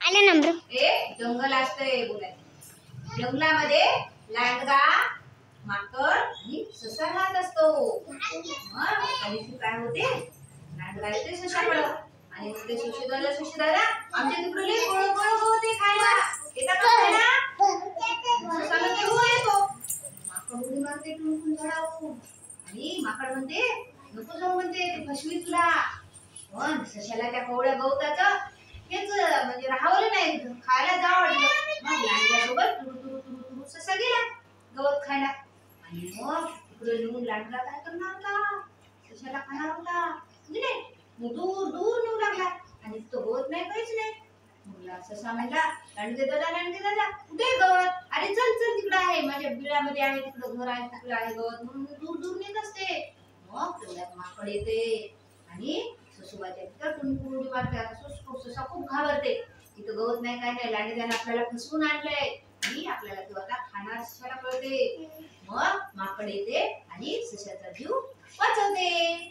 आले नंबर हे जंगल असतंय बोलाय. जंगलामध्ये लांडगा, माकड आणि ससा राहत असतो. मग कधीच काय होते, लांडगा येते सशाकडं आणि ते शशीदादा आमच्या तिकडे लई गोळ गोळ होते खायला. येतात का खायला? ससाला ते हो येतो. माकड उडी मारते टुणकून झाडावरून आणि माकड म्हणते नको जाऊ म्हणते, ते फसवी तुला. पण सशाला त्या कोवळ्या गवताचं हेच म्हणजे राहावलं नाही, खायला जावं वाटलं. मग लांडग्यासोबत तुरु तुरु तुरु तुरु ससा गेला गवत खायला. आणि मग तिकडे नेऊन लांडगा काय करणार होता, सशाला खाणार होता म्हणजे नाही. मग दूर दूर नेऊ लागला आणि तो गवत नाही, काहीच नाही. मग ससा म्हणला लांडगे दादा कुठे गवत? अरे चल चल तिकडे आहे, माझ्या बिळामध्ये आहे, तिकडे घर आहे, तिकडे आहे गवत. म्हणून दूर दूर नेत असते. मग तेवढ्यात माकड येते आणि ससुबाच्या तिथं टुणकून उडी मारते. आता ससा खूप घाबरते, तिथं गवत नाही काय नाही, लांडग्याने आपल्याला फसवून आणलंय आणि आपल्याला तो आता खाणार सशाला कळते. मग माकड येते आणि सशाचा जीव वाचवते.